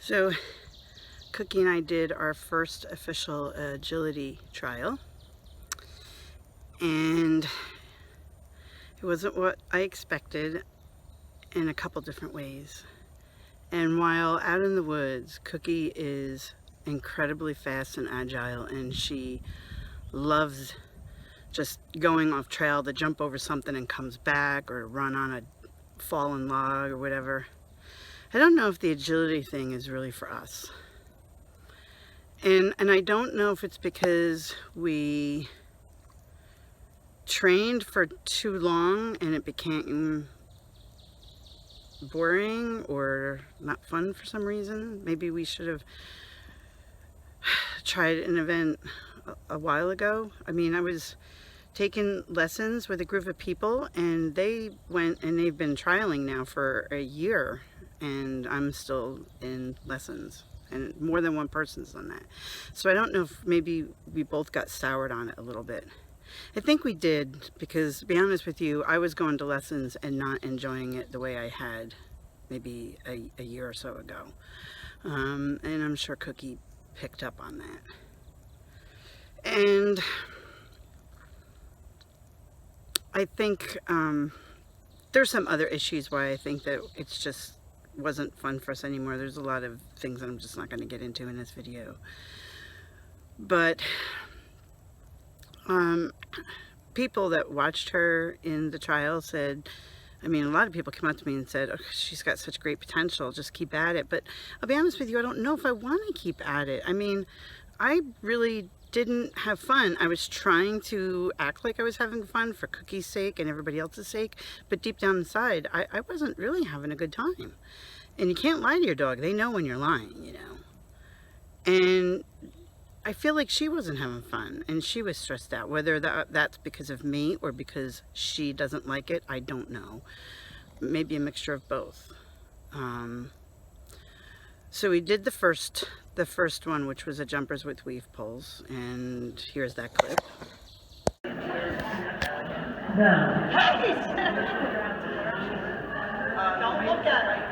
So Cookie and I did our first official agility trial, and it wasn't what I expected in a couple different ways. And while out in the woods, Cookie is incredibly fast and agile, and she loves just going off trail to jump over something and comes back, or run on a fallen log or whatever. I don't know if the agility thing is really for us. And I don't know if it's because we trained for too long and it became boring or not fun for some reason. Maybe we should have tried an event a while ago. I mean, I was taking lessons with a group of people, and they went and they've been trialing now for a year, and I'm still in lessons, and more than one person's done that. So I don't know if maybe we both got soured on it a little bit. I think we did, because to be honest with you, I was going to lessons and not enjoying it the way I had maybe a year or so ago. And I'm sure Cookie picked up on that. And I think there's some other issues why I think that it's just wasn't fun for us anymore. There's a lot of things that I'm just not going to get into in this video. But people that watched her in the trial said, I mean, a lot of people came up to me and said, oh, she's got such great potential, just keep at it. But I'll be honest with you, I don't know if I want to keep at it. I mean, I really didn't have fun. I was trying to act like I was having fun for Cookie's sake and everybody else's sake, but deep down inside, I wasn't really having a good time. And you can't lie to your dog. They know when you're lying, you know. And I feel like she wasn't having fun, and she was stressed out. Whether that's because of me or because she doesn't like it, I don't know. Maybe a mixture of both. So we did the first one, which was a jumpers with weave poles, and here's that clip. Don't look at it.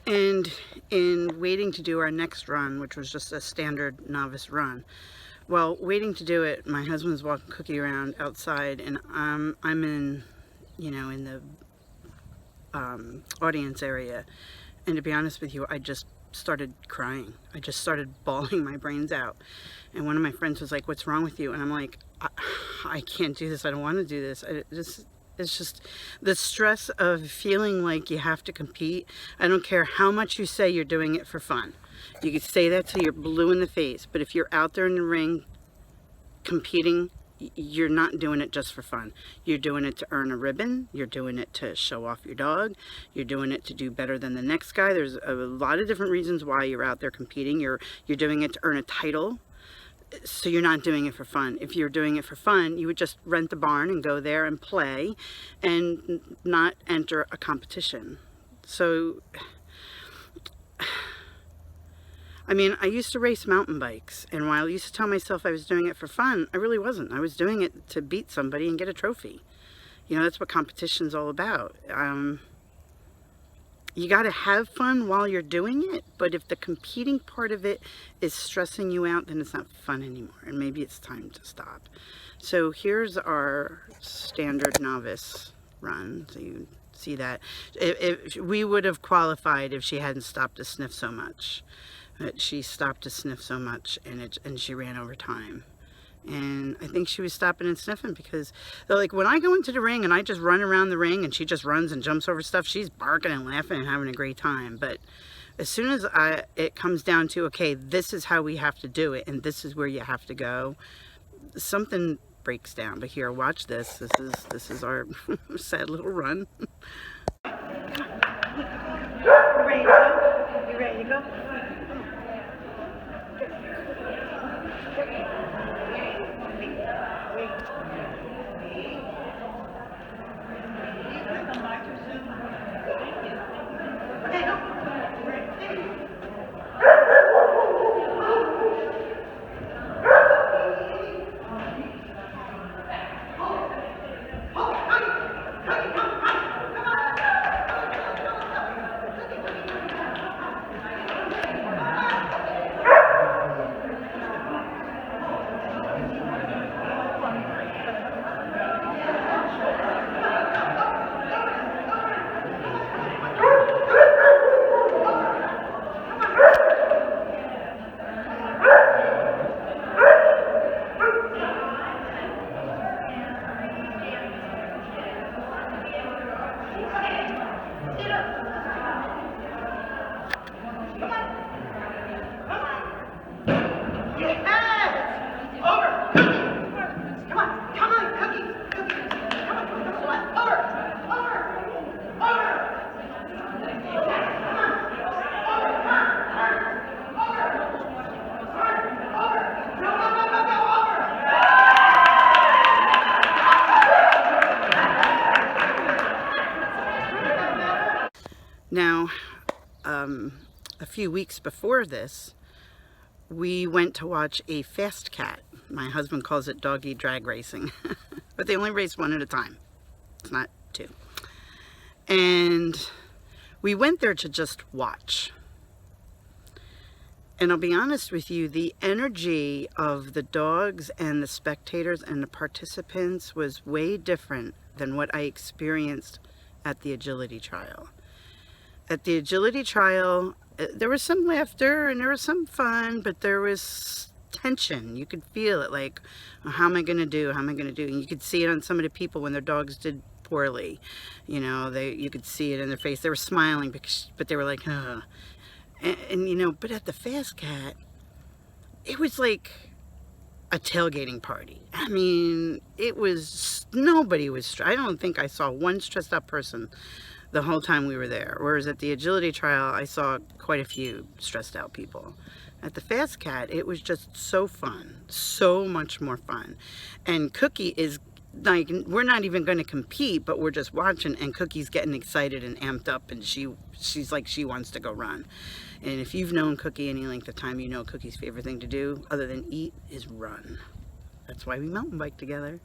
And in waiting to do our next run, which was just a standard novice run, well, waiting to do it, my husband's walking Cookie around outside, and I'm in, you know, in the audience area. And to be honest with you, I just started crying. I just started bawling my brains out. And one of my friends was like, "What's wrong with you?" And I'm like, I can't do this. I don't want to do this. It's just the stress of feeling like you have to compete. I don't care how much you say you're doing it for fun. You can say that till you're blue in the face, but if you're out there in the ring competing, you're not doing it just for fun. You're doing it to earn a ribbon. You're doing it to show off your dog. You're doing it to do better than the next guy. There's a lot of different reasons why you're out there competing. You're doing it to earn a title. So you're not doing it for fun. If you're doing it for fun, you would just rent the barn and go there and play and not enter a competition. So, I mean, I used to race mountain bikes, and while I used to tell myself I was doing it for fun, I really wasn't. I was doing it to beat somebody and get a trophy. You know, that's what competition's all about. You got to have fun while you're doing it, but if the competing part of it is stressing you out, then it's not fun anymore, and maybe it's time to stop. So here's our Standard Novice Run. So you see that. If we would have qualified if she hadn't stopped to sniff so much. But she stopped to sniff so much, and she ran over time. And I think she was stopping and sniffing because, like, when I go into the ring and I just run around the ring and she just runs and jumps over stuff, she's barking and laughing and having a great time. But as soon as it comes down to, okay, this is how we have to do it and this is where you have to go, something breaks down. But here, watch this. This is our sad little run. You ready to go? You ready to go? Now, a few weeks before this, we went to watch a fast cat. My husband calls it doggy drag racing, but they only race one at a time. It's not two. And we went there to just watch. And I'll be honest with you, the energy of the dogs and the spectators and the participants was way different than what I experienced at the agility trial. At the agility trial, there was some laughter and there was some fun, but there was tension. You could feel it, like, oh, how am I going to do? How am I going to do? And you could see it on some of the people when their dogs did poorly. You know, you could see it in their face. They were smiling, but they were like, ugh. And you know, but at the Fast Cat, it was like a tailgating party. I mean, it was, nobody was, I don't think I saw one stressed out person the whole time we were there. Whereas at the agility trial, I saw quite a few stressed out people. At the Fast Cat, it was just so fun, so much more fun. And Cookie is like, we're not even going to compete, but we're just watching, and Cookie's getting excited and amped up, and she's like, she wants to go run. And if you've known Cookie any length of time, you know Cookie's favorite thing to do, other than eat, is run. That's why we mountain bike together.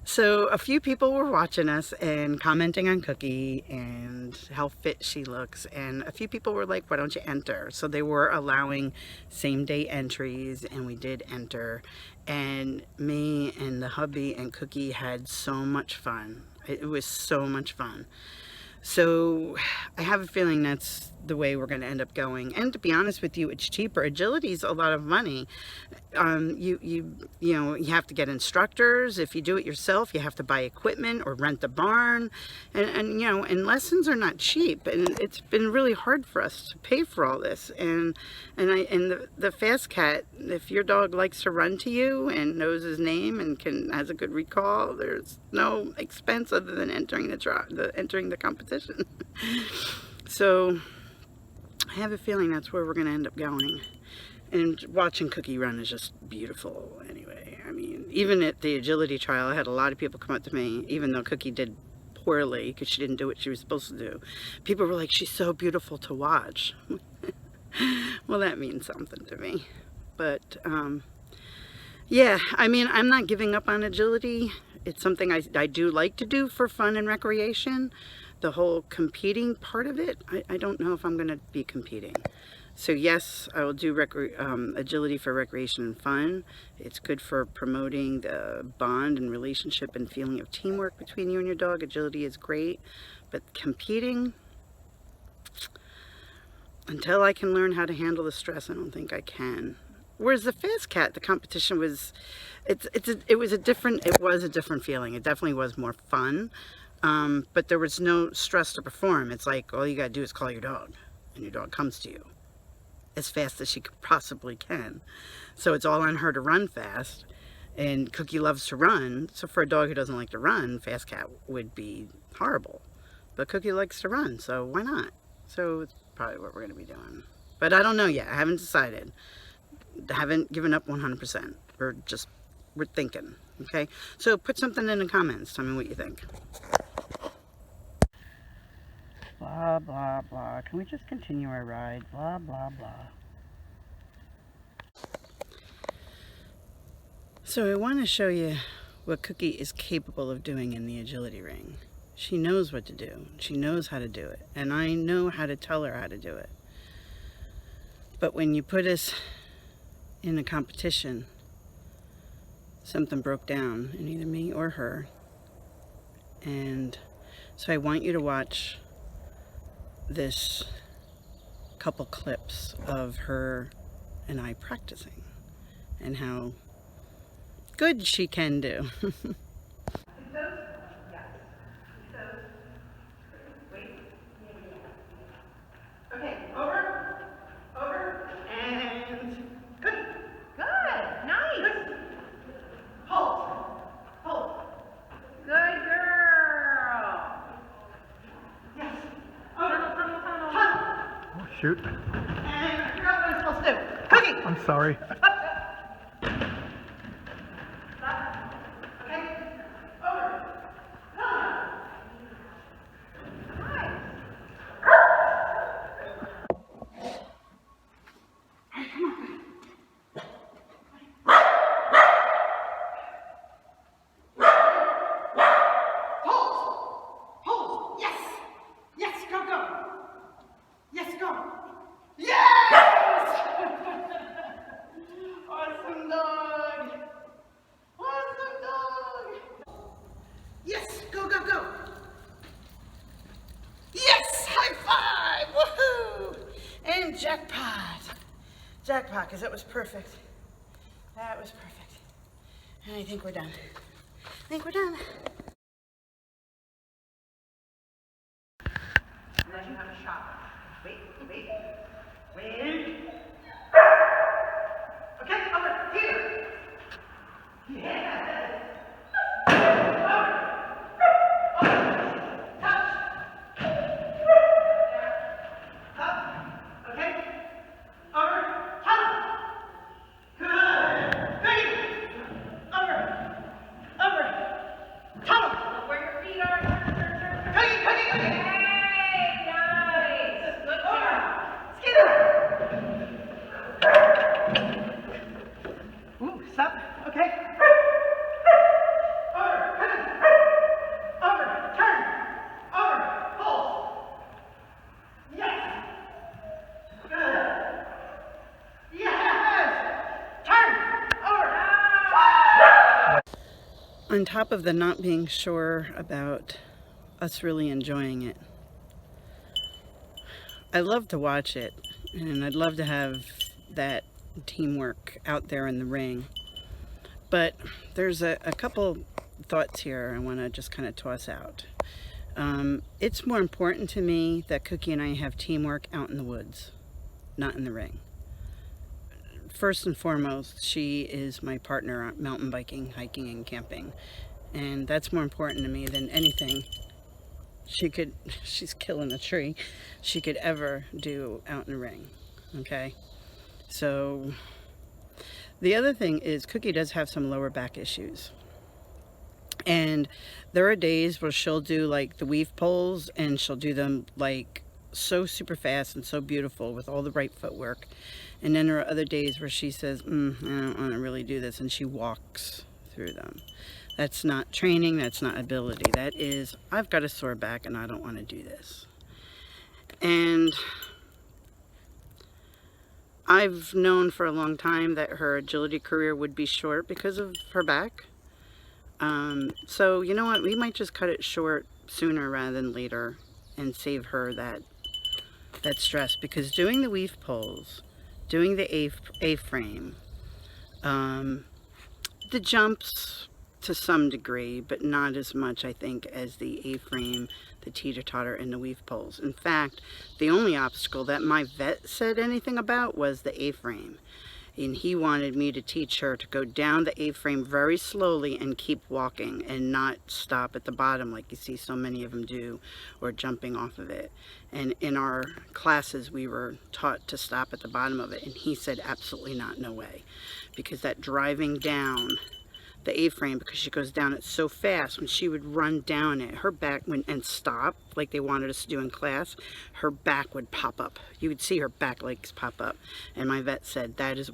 So a few people were watching us and commenting on Cookie and how fit she looks, and a few people were like, why don't you enter? So they were allowing same day entries, and we did enter, and me and the hubby and Cookie had so much fun. It was so much fun. So I have a feeling that's the way we're going to end up going. And to be honest with you, it's cheaper. Agility's a lot of money. You know, you have to get instructors. If you do it yourself, you have to buy equipment or rent a barn. And you know, and lessons are not cheap. And it's been really hard for us to pay for all this. And the Fast Cat, if your dog likes to run to you and knows his name and has a good recall, there's no expense other than entering the competition. So I have a feeling that's where we're going to end up going. And watching Cookie run is just beautiful anyway. I mean, even at the agility trial, I had a lot of people come up to me, even though Cookie did poorly because she didn't do what she was supposed to do. People were like, she's so beautiful to watch. Well, that means something to me. But, yeah, I mean, I'm not giving up on agility. It's something I do like to do for fun and recreation. The whole competing part of it, I don't know if I'm going to be competing. So yes, I will do agility for recreation and fun. It's good for promoting the bond and relationship and feeling of teamwork between you and your dog. Agility is great, but competing, until I can learn how to handle the stress, I don't think I can. Whereas the Fast Cat, the competition was, it was a different feeling. It definitely was more fun, but there was no stress to perform. It's like all you gotta do is call your dog, and your dog comes to you as fast as she possibly can. So it's all on her to run fast, and Cookie loves to run. So for a dog who doesn't like to run, Fast Cat would be horrible. But Cookie likes to run, so why not? So it's probably what we're gonna be doing. But I don't know yet. I haven't decided. I haven't given up 100%. We're thinking, okay? So put something in the comments. Tell me what you think. Blah, blah, blah. Can we just continue our ride? Blah, blah, blah. So I want to show you what Cookie is capable of doing in the agility ring. She knows what to do. She knows how to do it. And I know how to tell her how to do it. But when you put us in a competition, something broke down in either me or her. And so I want you to watch this couple clips of her and I practicing and how good she can do. Okay, over, and good. Good, nice. Hold. Good girl. Yes. Tunnel. Oh, shoot. And I forgot what I'm supposed to do. Cookie. I'm sorry. Jackpot, because that was perfect. That was perfect. And I think we're done. Now you have a shot. Wait. Okay, over here. Yes. On top of the not being sure about us really enjoying it, I love to watch it, and I'd love to have that teamwork out there in the ring. But there's a couple thoughts here I want to just kind of toss out. It's more important to me that Cookie and I have teamwork out in the woods, not in the ring. First and foremost, she is my partner on mountain biking, hiking, and camping. And that's more important to me than anything she's killing a tree, she could ever do out in the ring, okay? So the other thing is Cookie does have some lower back issues. And there are days where she'll do like the weave poles, and she'll do them like so super fast and so beautiful with all the right footwork. And then there are other days where she says, I don't want to really do this, and she walks through them. That's not training, that's not ability. That is, I've got a sore back and I don't want to do this. And I've known for a long time that her agility career would be short because of her back. So you know what, we might just cut it short sooner rather than later and save her that stress, because doing the weave poles, doing the A-frame, the jumps to some degree, but not as much, I think, as the A-frame, the teeter-totter, and the weave poles. In fact, the only obstacle that my vet said anything about was the A-frame. And he wanted me to teach her to go down the A-frame very slowly and keep walking and not stop at the bottom like you see so many of them do, or jumping off of it. And in our classes, we were taught to stop at the bottom of it. And he said, absolutely not, no way. Because that driving down the A-frame, because she goes down it so fast, when she would run down it, her back and stop like they wanted us to do in class, her back would pop up. You would see her back legs pop up. And my vet said that is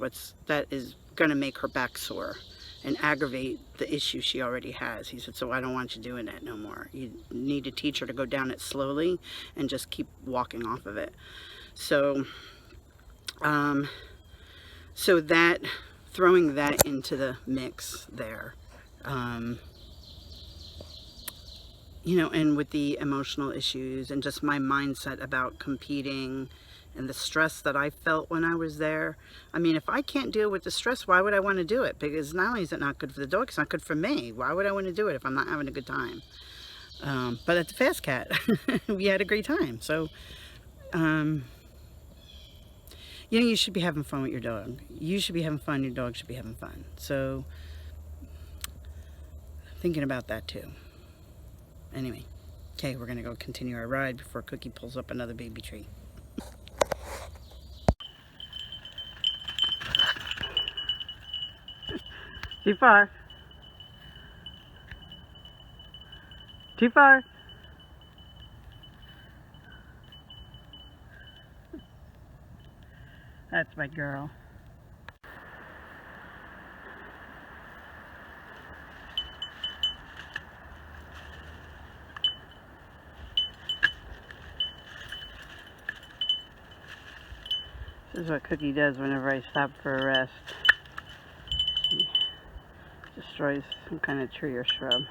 going to make her back sore and aggravate the issue she already has. He said, so I don't want you doing that no more. You need to teach her to go down it slowly and just keep walking off of it. So that, throwing that into the mix there, you know, and with the emotional issues and just my mindset about competing and the stress that I felt when I was there. I mean, if I can't deal with the stress, why would I want to do it? Because not only is it not good for the dog, it's not good for me. Why would I want to do it if I'm not having a good time? But at the Fast Cat, we had a great time. So, you know, you should be having fun with your dog. You should be having fun. Your dog should be having fun. So, thinking about that too. Anyway, okay, we're going to go continue our ride before Cookie pulls up another baby tree. Too far. Too far. That's my girl. This is what Cookie does whenever I stop for a rest. She destroys some kind of tree or shrub.